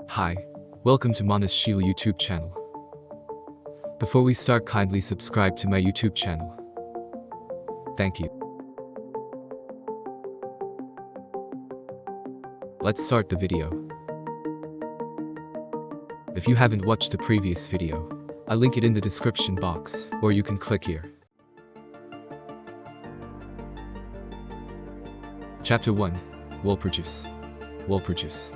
Hi, welcome to Manas Sheila YouTube channel. Before we start, kindly subscribe to my YouTube channel. Thank you. Let's start the video. If you haven't watched the previous video, I'll link it in the description box, or you can click here. Chapter 1. Walpurgis. Walpurgis.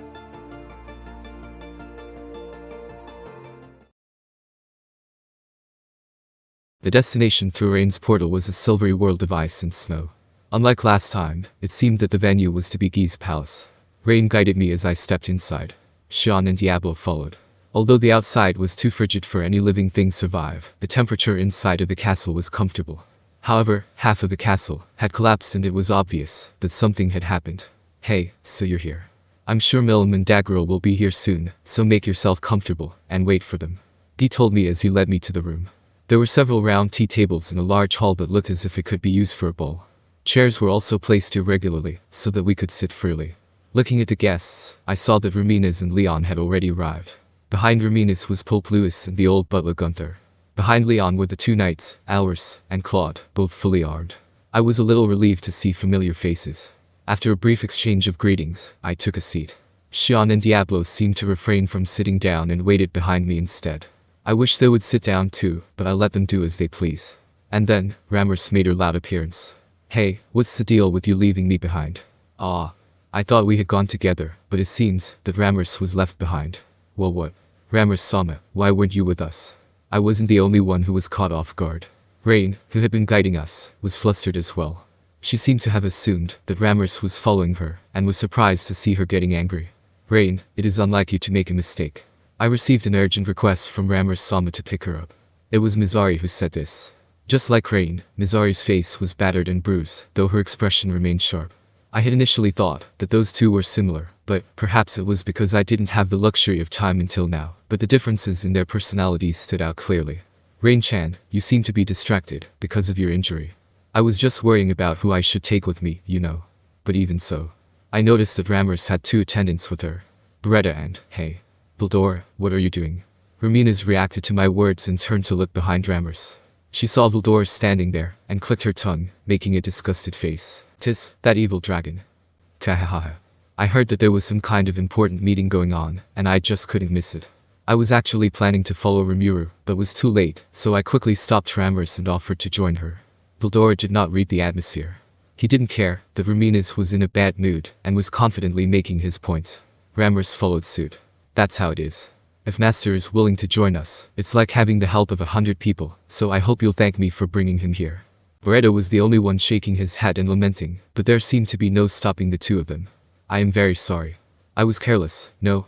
The destination through Rain's portal was a silvery world of ice and snow. Unlike last time, it seemed that the venue was to be Guy's palace. Rain guided me as I stepped inside. Xian and Diablo followed. Although the outside was too frigid for any living thing to survive, the temperature inside of the castle was comfortable. However, half of the castle had collapsed and it was obvious that something had happened. Hey, so you're here. I'm sure Milim and Daggerel will be here soon, so make yourself comfortable and wait for them, Guy told me as he led me to the room. There were several round tea tables in a large hall that looked as if it could be used for a bowl. Chairs were also placed irregularly, so that we could sit freely. Looking at the guests, I saw that Ramirez and Leon had already arrived. Behind Ramirez was Pope Louis and the old butler Gunther. Behind Leon were the two knights, Alris and Claude, both fully armed. I was a little relieved to see familiar faces. After a brief exchange of greetings, I took a seat. Xian and Diablo seemed to refrain from sitting down and waited behind me instead. I wish they would sit down too, but I let them do as they please. And then, Ramirez made her loud appearance. Hey, what's the deal with you leaving me behind? Ah. I thought we had gone together, but it seems that Ramirez was left behind. Well, what? Ramirez-sama, why weren't you with us? I wasn't the only one who was caught off guard. Rain, who had been guiding us, was flustered as well. She seemed to have assumed that Ramirez was following her, and was surprised to see her getting angry. Rain, it is unlike you to make a mistake. I received an urgent request from Ramirez-sama to pick her up. It was Mizari who said this. Just like Rain, Mizari's face was battered and bruised, though her expression remained sharp. I had initially thought that those two were similar, but perhaps it was because I didn't have the luxury of time until now, but the differences in their personalities stood out clearly. Rain-chan, you seem to be distracted because of your injury. I was just worrying about who I should take with me, you know. But even so, I noticed that Ramirez had two attendants with her. Beretta and, hey. Vildor, what are you doing? Ramirez reacted to my words and turned to look behind Ramirez. She saw Vildor standing there, and clicked her tongue, making a disgusted face. "'Tis, that evil dragon." Kahaha. I heard that there was some kind of important meeting going on, and I just couldn't miss it. I was actually planning to follow Rimuru, but was too late, so I quickly stopped Ramirez and offered to join her. Vildor did not read the atmosphere. He didn't care that Ramirez was in a bad mood, and was confidently making his point. Ramirez followed suit. That's how it is. If Master is willing to join us, it's like having the help of 100 people, so I hope you'll thank me for bringing him here. Beretta was the only one shaking his head and lamenting, but there seemed to be no stopping the two of them. I am very sorry. I was careless. No,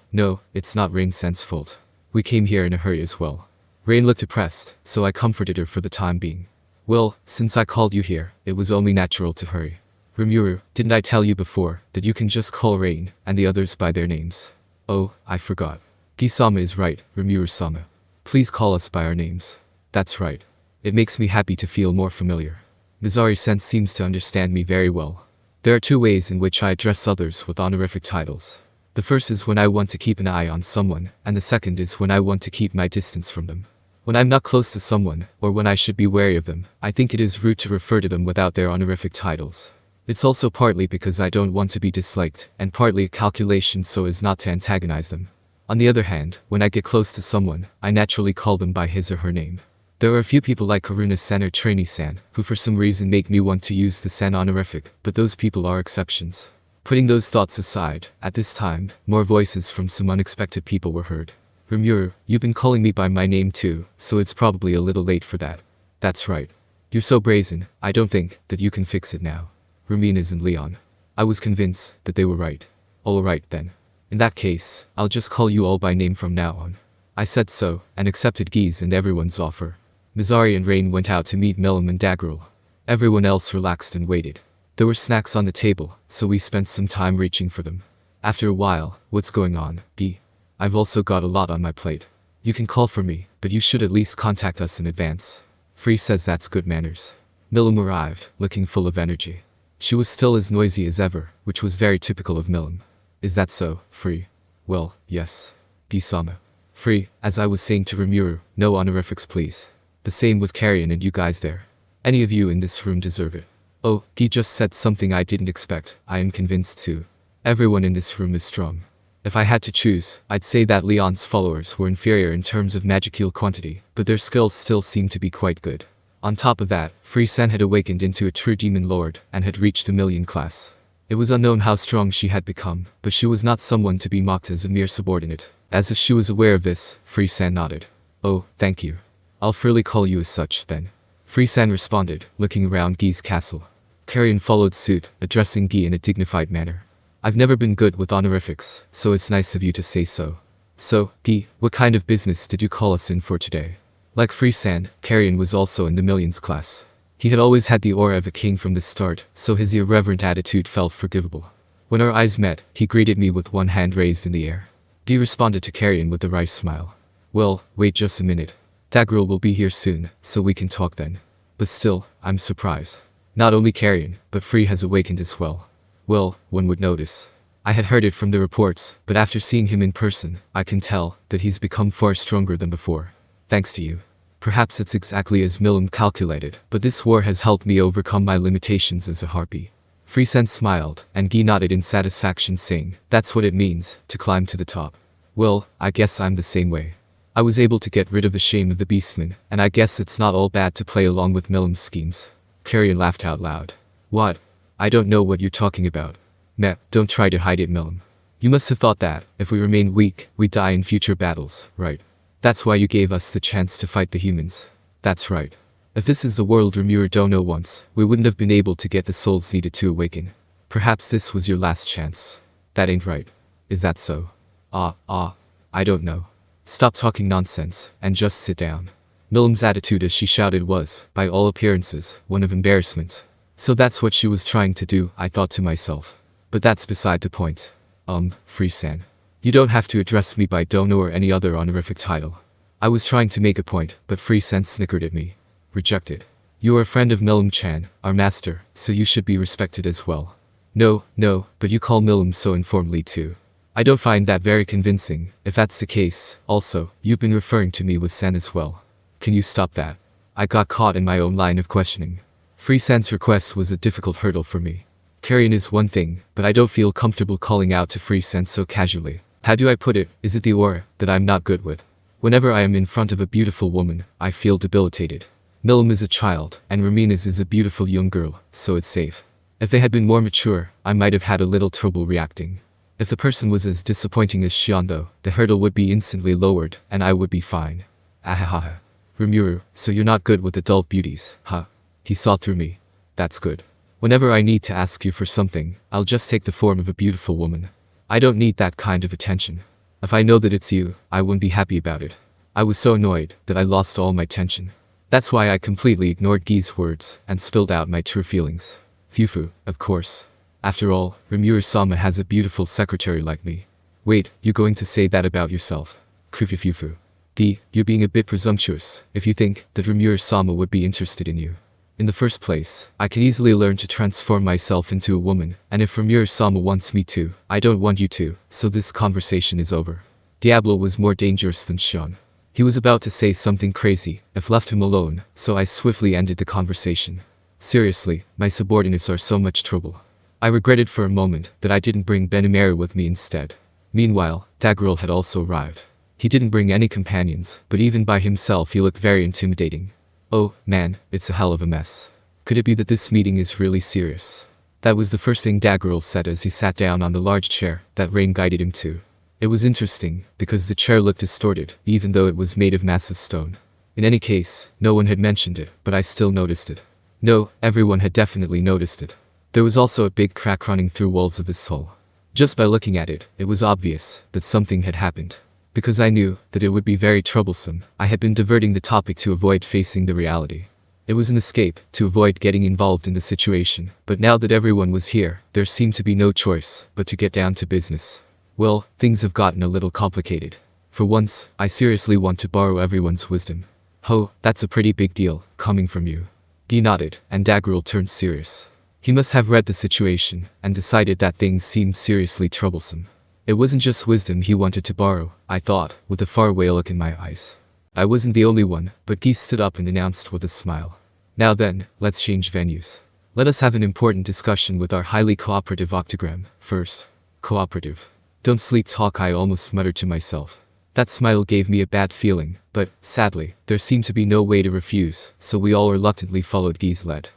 it's not Rain-san's fault. We came here in a hurry as well. Rain looked depressed, so I comforted her for the time being. Well, since I called you here, it was only natural to hurry. Rimuru, didn't I tell you before that you can just call Rain and the others by their names? Oh, I forgot. Guy-sama is right, Rimuru-sama. Please call us by our names. That's right. It makes me happy to feel more familiar. Mizari-san seems to understand me very well. There are two ways in which I address others with honorific titles. The first is when I want to keep an eye on someone, and the second is when I want to keep my distance from them. When I'm not close to someone, or when I should be wary of them, I think it is rude to refer to them without their honorific titles. It's also partly because I don't want to be disliked, and partly a calculation so as not to antagonize them. On the other hand, when I get close to someone, I naturally call them by his or her name. There are a few people like Karuna-san or Trainee-san, who for some reason make me want to use the san honorific, but those people are exceptions. Putting those thoughts aside, at this time, more voices from some unexpected people were heard. Rimuru, you've been calling me by my name too, so it's probably a little late for that. That's right. You're so brazen, I don't think that you can fix it now. Ramirez and Leon. I was convinced that they were right. All right then. In that case, I'll just call you all by name from now on. I said so, and accepted Guy's and everyone's offer. Mizari and Rain went out to meet Milim and Daggerel. Everyone else relaxed and waited. There were snacks on the table, so we spent some time reaching for them. After a while, what's going on, Guy? I've also got a lot on my plate. You can call for me, but you should at least contact us in advance. Free says that's good manners. Milim arrived, looking full of energy. She was still as noisy as ever, which was very typical of Milim. Is that so, Free? Well, yes. Gi-sama. Free, as I was saying to Rimuru, no honorifics please. The same with Carrion and you guys there. Any of you in this room deserve it. Oh, Gi just said something I didn't expect, I am convinced too. Everyone in this room is strong. If I had to choose, I'd say that Leon's followers were inferior in terms of magical quantity, but their skills still seem to be quite good. On top of that, Free-san had awakened into a true demon lord, and had reached the million class. It was unknown how strong she had become, but she was not someone to be mocked as a mere subordinate. As if she was aware of this, Free-san nodded. Oh, thank you. I'll freely call you as such, then. Free-san responded, looking around Gi's castle. Carrion followed suit, addressing Gi in a dignified manner. I've never been good with honorifics, so it's nice of you to say so. So, Gi, what kind of business did you call us in for today? Like Free-san, Carrion was also in the millions class. He had always had the aura of a king from the start, so his irreverent attitude felt forgivable. When our eyes met, he greeted me with one hand raised in the air. Gi responded to Carrion with a wry smile. Well, wait just a minute. Daggerel will be here soon, so we can talk then. But still, I'm surprised. Not only Carrion, but Free has awakened as well. Well, one would notice. I had heard it from the reports, but after seeing him in person, I can tell that he's become far stronger than before. Thanks to you. Perhaps it's exactly as Milim calculated, but this war has helped me overcome my limitations as a harpy. Free-san smiled, and Gi nodded in satisfaction saying, that's what it means, to climb to the top. Well, I guess I'm the same way. I was able to get rid of the shame of the beastman, and I guess it's not all bad to play along with Milim's schemes. Carrion laughed out loud. What? I don't know what you're talking about. Meh, don't try to hide it, Milim. You must have thought that, if we remain weak, we die in future battles, right? That's why you gave us the chance to fight the humans. That's right. If this is the world Rimuru don't know once, we wouldn't have been able to get the souls needed to awaken. Perhaps this was your last chance. That ain't right. Is that so? I don't know. Stop talking nonsense, and just sit down. Milim's attitude as she shouted was, by all appearances, one of embarrassment. So that's what she was trying to do, I thought to myself. But that's beside the point. Free-san. You don't have to address me by Dono or any other honorific title. I was trying to make a point, but Free-san snickered at me. Rejected. You are a friend of Milim-chan, our master, so you should be respected as well. No, but you call Milim so informally too. I don't find that very convincing. If that's the case, also, you've been referring to me with San as well. Can you stop that? I got caught in my own line of questioning. Free-san's request was a difficult hurdle for me. Carrion is one thing, but I don't feel comfortable calling out to Free-san so casually. How do I put it? Is it the aura that I'm not good with? Whenever I am in front of a beautiful woman, I feel debilitated. Milim is a child, and Ramina's is a beautiful young girl, so it's safe. If they had been more mature, I might have had a little trouble reacting. If the person was as disappointing as Shion though, the hurdle would be instantly lowered, and I would be fine. Ahahaha. Rimuru, so you're not good with adult beauties, huh? He saw through me. That's good. Whenever I need to ask you for something, I'll just take the form of a beautiful woman. I don't need that kind of attention. If I know that it's you, I wouldn't be happy about it. I was so annoyed that I lost all my tension. That's why I completely ignored Gi's words, and spilled out my true feelings. Fufu, of course. After all, Rimuru-sama has a beautiful secretary like me. Wait, you going to say that about yourself? Fufu. Gi, you're being a bit presumptuous, if you think that Rimuru-sama would be interested in you. In the first place, I can easily learn to transform myself into a woman, and if Rimuru-sama wants me to, I don't want you to, so this conversation is over. Diablo was more dangerous than Shion. He was about to say something crazy, if left him alone, so I swiftly ended the conversation. Seriously, my subordinates are so much trouble. I regretted for a moment that I didn't bring Benimaru with me instead. Meanwhile, Daggerel had also arrived. He didn't bring any companions, but even by himself he looked very intimidating. Oh, man, it's a hell of a mess. Could it be that this meeting is really serious? That was the first thing Daggerel said as he sat down on the large chair that Rain guided him to. It was interesting, because the chair looked distorted, even though it was made of massive stone. In any case, no one had mentioned it, but I still noticed it. No, everyone had definitely noticed it. There was also a big crack running through walls of this hall. Just by looking at it, it was obvious that something had happened. Because I knew that it would be very troublesome, I had been diverting the topic to avoid facing the reality. It was an escape, to avoid getting involved in the situation, but now that everyone was here, there seemed to be no choice but to get down to business. Well, things have gotten a little complicated. For once, I seriously want to borrow everyone's wisdom. Ho, that's a pretty big deal, coming from you. Gi nodded, and Daggerel turned serious. He must have read the situation, and decided that things seemed seriously troublesome. It wasn't just wisdom he wanted to borrow, I thought, with a faraway look in my eyes. I wasn't the only one, but Geese stood up and announced with a smile. Now then, let's change venues. Let us have an important discussion with our highly cooperative octagram. First, cooperative. Don't sleep talk, I almost muttered to myself. That smile gave me a bad feeling, but, sadly, there seemed to be no way to refuse, so we all reluctantly followed Gee's lead.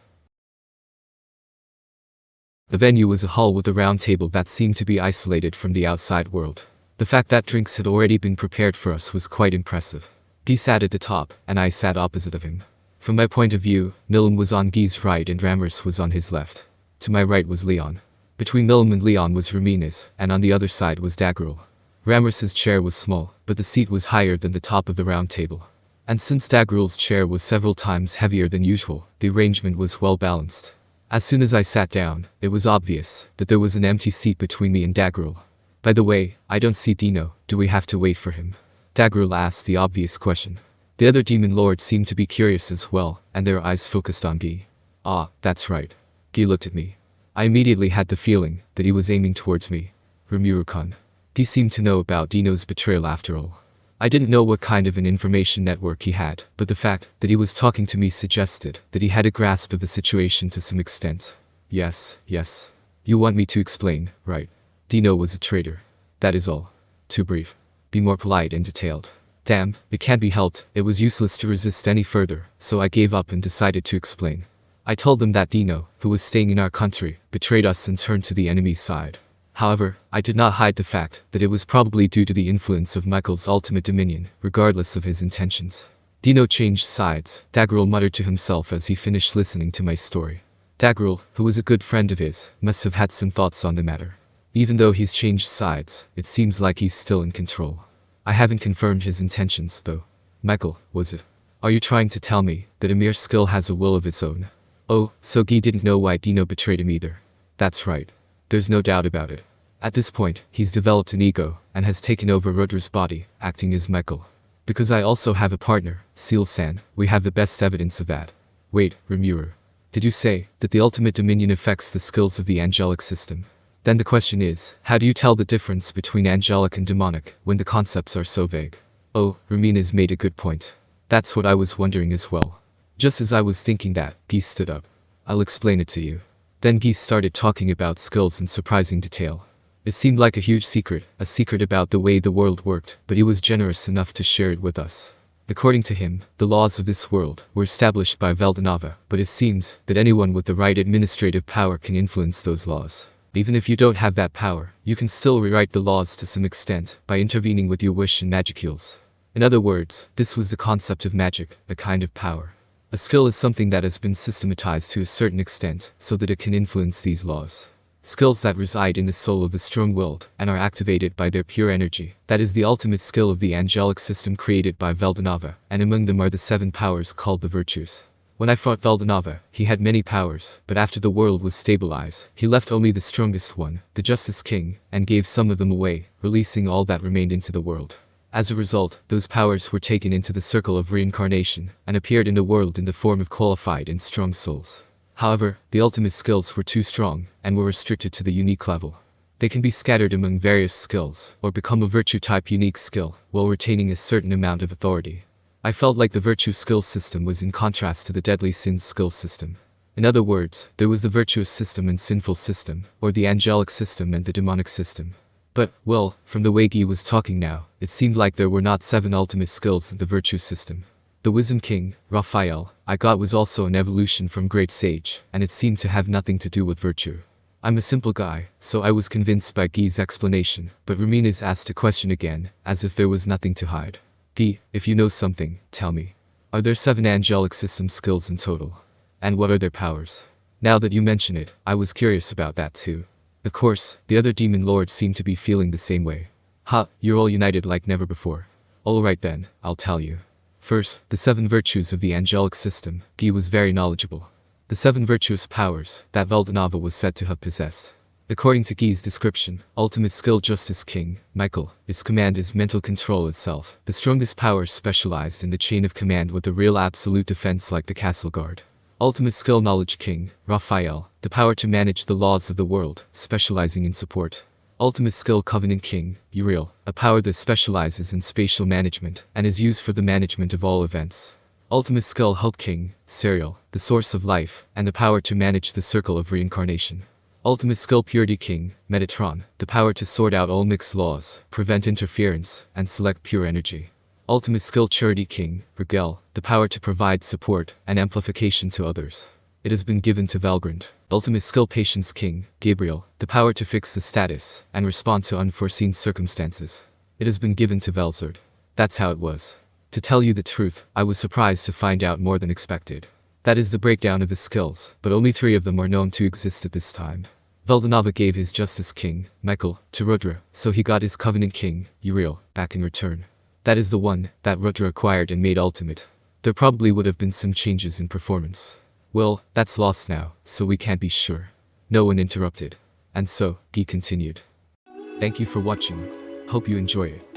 The venue was a hall with a round table that seemed to be isolated from the outside world. The fact that drinks had already been prepared for us was quite impressive. Guy sat at the top, and I sat opposite of him. From my point of view, Millum was on Guy's right and Ramrus was on his left. To my right was Leon. Between Millum and Leon was Ramirez, and on the other side was Dagrul. Ramrus's chair was small, but the seat was higher than the top of the round table. And since Dagrul's chair was several times heavier than usual, the arrangement was well balanced. As soon as I sat down, it was obvious that there was an empty seat between me and Dagrul. By the way, I don't see Dino, do we have to wait for him? Dagrul asked the obvious question. The other demon lords seemed to be curious as well, and their eyes focused on Guy. Ah, that's right. Guy looked at me. I immediately had the feeling that he was aiming towards me. Rimuru-kun. Guy seemed to know about Dino's betrayal after all. I didn't know what kind of an information network he had, but the fact that he was talking to me suggested that he had a grasp of the situation to some extent. Yes. You want me to explain, right? Dino was a traitor. That is all. Too brief. Be more polite and detailed. Damn, it can't be helped, it was useless to resist any further, so I gave up and decided to explain. I told them that Dino, who was staying in our country, betrayed us and turned to the enemy's side. However, I did not hide the fact that it was probably due to the influence of Michael's ultimate dominion, regardless of his intentions. Dino changed sides, Dagrul muttered to himself as he finished listening to my story. Dagrul, who was a good friend of his, must have had some thoughts on the matter. Even though he's changed sides, it seems like he's still in control. I haven't confirmed his intentions, though. Michael, was it? Are you trying to tell me that a mere skill has a will of its own? Oh, so Guy didn't know why Dino betrayed him either. That's right. There's no doubt about it. At this point, he's developed an ego, and has taken over Rudra's body, acting as Michael. Because I also have a partner, Seal-san, we have the best evidence of that. Wait, Rimuru. Did you say that the ultimate dominion affects the skills of the angelic system? Then the question is, how do you tell the difference between angelic and demonic, when the concepts are so vague? Oh, Ramirez made a good point. That's what I was wondering as well. Just as I was thinking that, Guy stood up. I'll explain it to you. Then Guy started talking about skills in surprising detail. It seemed like a huge secret, a secret about the way the world worked, but he was generous enough to share it with us. According to him, the laws of this world were established by Veldanava, but it seems that anyone with the right administrative power can influence those laws. Even if you don't have that power, you can still rewrite the laws to some extent, by intervening with your wish and magicules. In other words, this was the concept of magic, a kind of power. A skill is something that has been systematized to a certain extent, so that it can influence these laws. Skills that reside in the soul of the strong-willed, and are activated by their pure energy. That is the ultimate skill of the angelic system created by Veldanava, and among them are the 7 powers called the virtues. When I fought Veldanava, he had many powers, but after the world was stabilized, he left only the strongest one, the Justice King, and gave some of them away, releasing all that remained into the world. As a result, those powers were taken into the circle of reincarnation, and appeared in the world in the form of qualified and strong souls. However, the ultimate skills were too strong, and were restricted to the unique level. They can be scattered among various skills, or become a virtue-type unique skill, while retaining a certain amount of authority. I felt like the virtue skill system was in contrast to the deadly sin skill system. In other words, there was the virtuous system and sinful system, or the angelic system and the demonic system. But, well, from the way Guy was talking now, it seemed like there were not 7 ultimate skills in the virtue system. The Wisdom King, Raphael, I got was also an evolution from Great Sage, and it seemed to have nothing to do with virtue. I'm a simple guy, so I was convinced by Guy's explanation, but Ramirez asked a question again, as if there was nothing to hide. Guy, if you know something, tell me. Are there 7 angelic system skills in total? And what are their powers? Now that you mention it, I was curious about that too. Of course, the other demon lords seem to be feeling the same way. Ha, you're all united like never before. Alright then, I'll tell you. First, the 7 virtues of the angelic system. Guy was very knowledgeable. The 7 virtuous powers that Veldanava was said to have possessed. According to Guy's description, ultimate skill Justice King, Michael, its command is mental control itself. The strongest power specialized in the chain of command with a real absolute defense like the castle guard. Ultimate skill Knowledge King, Raphael, the power to manage the laws of the world, specializing in support. Ultimate skill Covenant King, Uriel, a power that specializes in spatial management and is used for the management of all events. Ultimate skill Hulk King, Serial, the source of life, and the power to manage the circle of reincarnation. Ultimate skill Purity King, Metatron, the power to sort out all mixed laws, prevent interference, and select pure energy. Ultimate skill Charity King, Rigel, the power to provide support and amplification to others. It has been given to Valgrand. Ultimate skill Patience King, Gabriel, the power to fix the status and respond to unforeseen circumstances. It has been given to Velzard. That's how it was. To tell you the truth, I was surprised to find out more than expected. That is the breakdown of his skills, but only 3 of them are known to exist at this time. Veldanava gave his Justice King, Michael, to Rudra, so he got his Covenant King, Uriel, back in return. That is the one that Rudra acquired and made ultimate. There probably would have been some changes in performance. Well, that's lost now, so we can't be sure. No one interrupted. And so, Guy continued. Thank you for watching. Hope you enjoy it.